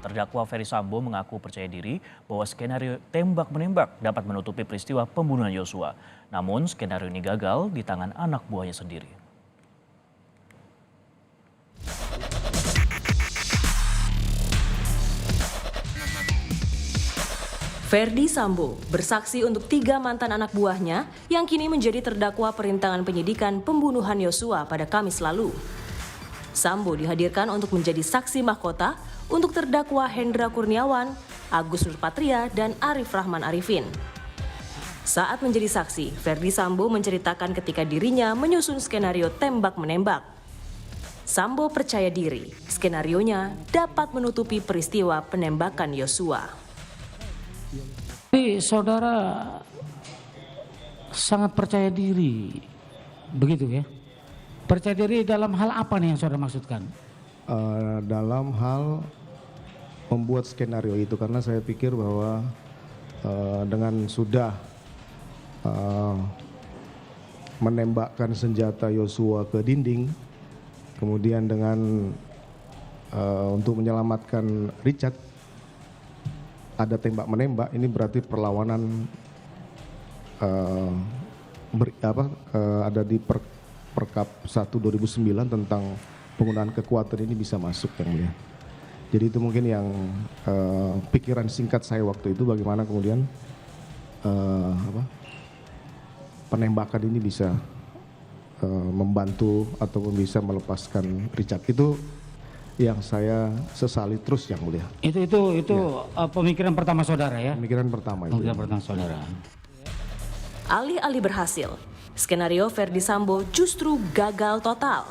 Terdakwa Ferdy Sambo mengaku percaya diri bahwa skenario tembak-menembak dapat menutupi peristiwa pembunuhan Yosua. Namun skenario ini gagal di tangan anak buahnya sendiri. Ferdy Sambo bersaksi untuk 3 mantan anak buahnya yang kini menjadi terdakwa perintangan penyidikan pembunuhan Yosua pada Kamis lalu. Sambo dihadirkan untuk menjadi saksi mahkota untuk terdakwa Hendra Kurniawan, Agus Nurpatria, dan Arif Rahman Arifin. Saat menjadi saksi, Ferdy Sambo menceritakan ketika dirinya menyusun skenario tembak-menembak. Sambo percaya diri, skenarionya dapat menutupi peristiwa penembakan Yosua. Jadi saudara sangat percaya diri, begitu ya? Percaya diri dalam hal apa nih yang saudara maksudkan? Dalam hal membuat skenario itu, karena saya pikir bahwa dengan sudah menembakkan senjata Yosua ke dinding, kemudian dengan untuk menyelamatkan Richard, ada tembak-menembak, ini berarti perlawanan ada di Perkap 1 2009 tentang penggunaan kekuatan ini bisa masuk, yang mulia. Jadi itu mungkin yang pikiran singkat saya waktu itu, bagaimana kemudian penembakan ini bisa membantu ataupun bisa melepaskan Richard. Itu yang saya sesali terus, yang mulia. Itu ya. Pemikiran pertama saudara ya? Pemikiran pertama itu. Pemikiran pertama saudara. Alih-alih berhasil, skenario Ferdy Sambo justru gagal total.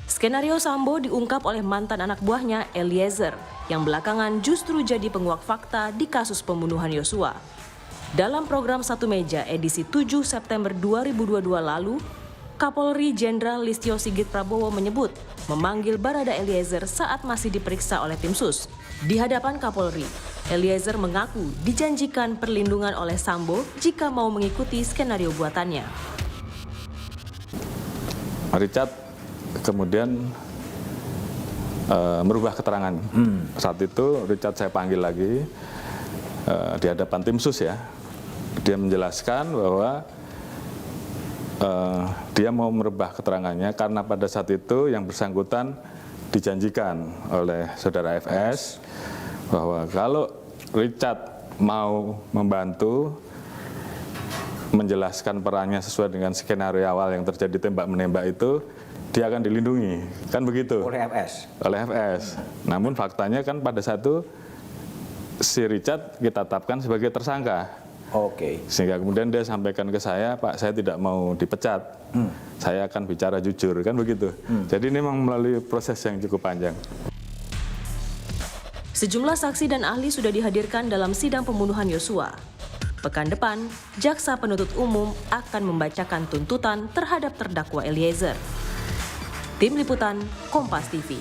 Skenario Sambo diungkap oleh mantan anak buahnya Eliezer, yang belakangan justru jadi penguak fakta di kasus pembunuhan Yosua. Dalam program Satu Meja edisi 7 September 2022 lalu, Kapolri Jenderal Listio Sigit Prabowo menyebut memanggil Barada Eliezer saat masih diperiksa oleh tim sus. Di hadapan Kapolri, Eliezer mengaku dijanjikan perlindungan oleh Sambo jika mau mengikuti skenario buatannya. Richard kemudian merubah keterangan. Saat itu Richard saya panggil lagi di hadapan tim sus ya. Dia menjelaskan bahwa dia mau merubah keterangannya karena pada saat itu yang bersangkutan dijanjikan oleh saudara FS bahwa kalau Richard mau membantu menjelaskan perannya sesuai dengan skenario awal yang terjadi tembak-menembak itu, dia akan dilindungi, kan begitu? Oleh FS? Oleh FS. Namun faktanya kan pada saat itu si Richard kita tetapkan sebagai tersangka. Oke. Sehingga kemudian dia sampaikan ke saya, Pak, saya tidak mau dipecat, saya akan bicara jujur, kan begitu. Jadi ini memang melalui proses yang cukup panjang. Sejumlah saksi dan ahli sudah dihadirkan dalam sidang pembunuhan Yosua. Pekan depan, Jaksa Penuntut Umum akan membacakan tuntutan terhadap terdakwa Eliezer. Tim Liputan, Kompas TV.